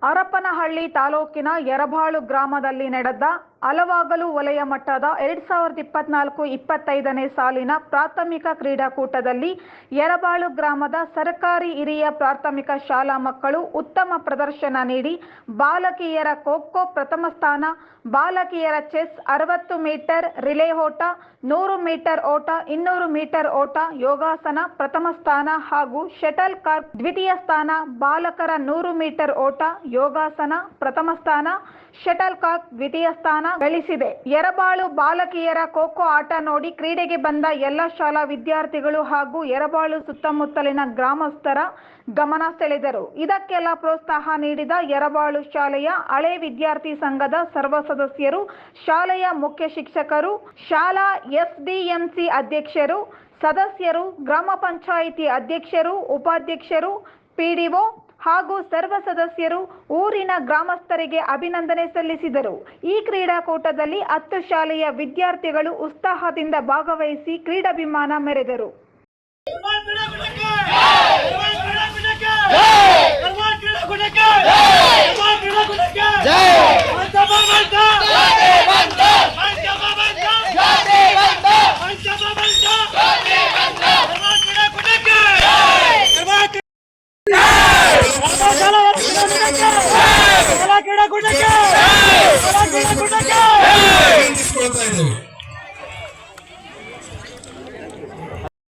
ಹರಪನಹಳ್ಳಿ ತಾಲೂಕಿನ ಯರಬಾಳು ಗ್ರಾಮದಲ್ಲಿ ನಡೆದ ಅಲವಾಗಲು ವಲಯ ಮಟ್ಟದ 2024-25ನೇ ಸಾಲಿನ ಪ್ರಾಥಮಿಕ ಕ್ರೀಡಾಕೂಟದಲ್ಲಿ ಯರಬಾಳು ಗ್ರಾಮದ ಸರ್ಕಾರಿ ಹಿರಿಯ ಪ್ರಾಥಮಿಕ ಶಾಲಾ ಮಕ್ಕಳು ಉತ್ತಮ ಪ್ರದರ್ಶನ ನೀಡಿ ಬಾಲಕಿಯರ ಖೋ-ಖೋ ಪ್ರಥಮ ಸ್ಥಾನ, ಬಾಲಕಿಯರ ಚೆಸ್ 60 ಮೀಟರ್ ರಿಲೇ ಓಟ, 100 ಮೀಟರ್ ಓಟ, 200 ಮೀಟರ್ ಓಟ, ಯೋಗಾಸನ ಪ್ರಥಮ ಸ್ಥಾನ ಹಾಗೂ ಶಟಲ್ ಕಾಕ್ ದ್ವಿತೀಯ ಸ್ಥಾನ, ಬಾಲಕರ 100 ಮೀಟರ್ ಓಟ, ಯೋಗಾಸನ ಪ್ರಥಮ ಸ್ಥಾನ, ಶಟಲ್ ಕಾಕ್ ದ್ವಿತೀಯ ಸ್ಥಾನ ಗಳಿಸಿದೆ. ಯರಬಾಳು ಬಾಲಕಿಯರ ಖೋ-ಖೋ ಆಟ ನೋಡಿ ಕ್ರೀಡೆಗೆ ಬಂದ ಎಲ್ಲ ಶಾಲಾ ವಿದ್ಯಾರ್ಥಿಗಳು ಹಾಗೂ ಯರಬಾಳು ಸುತ್ತಮುತ್ತಲಿನ ಗ್ರಾಮಸ್ಥರ ಗಮನ ಸೆಳೆದರು. ಇದಕ್ಕೆಲ್ಲ ಪ್ರೋತ್ಸಾಹ ನೀಡಿದ ಯರಬಾಳು ಶಾಲೆಯ ಹಳೆ ವಿದ್ಯಾರ್ಥಿ ಸಂಘದ ಸರ್ವ ಸದಸ್ಯರು, ಶಾಲೆಯ ಮುಖ್ಯ ಶಿಕ್ಷಕರು, ಶಾಲಾ ಎಸ್ಡಿಎಂಸಿ ಅಧ್ಯಕ್ಷರು, ಸದಸ್ಯರು, ಗ್ರಾಮ ಪಂಚಾಯಿತಿ ಅಧ್ಯಕ್ಷರು, ಉಪಾಧ್ಯಕ್ಷರು, ಪಿಡಿಒ ಹಾಗೂ ಸರ್ವ ಸದಸ್ಯರು ಊರಿನ ಗ್ರಾಮಸ್ಥರಿಗೆ ಅಭಿನಂದನೆ ಸಲ್ಲಿಸಿದರು. ಈ ಕ್ರೀಡಾಕೂಟದಲ್ಲಿ 10 ಶಾಲೆಯ ವಿದ್ಯಾರ್ಥಿಗಳು ಉತ್ಸಾಹದಿಂದ ಭಾಗವಹಿಸಿ ಕ್ರೀಡಾಭಿಮಾನ ಮೆರೆದರು. ಜೈ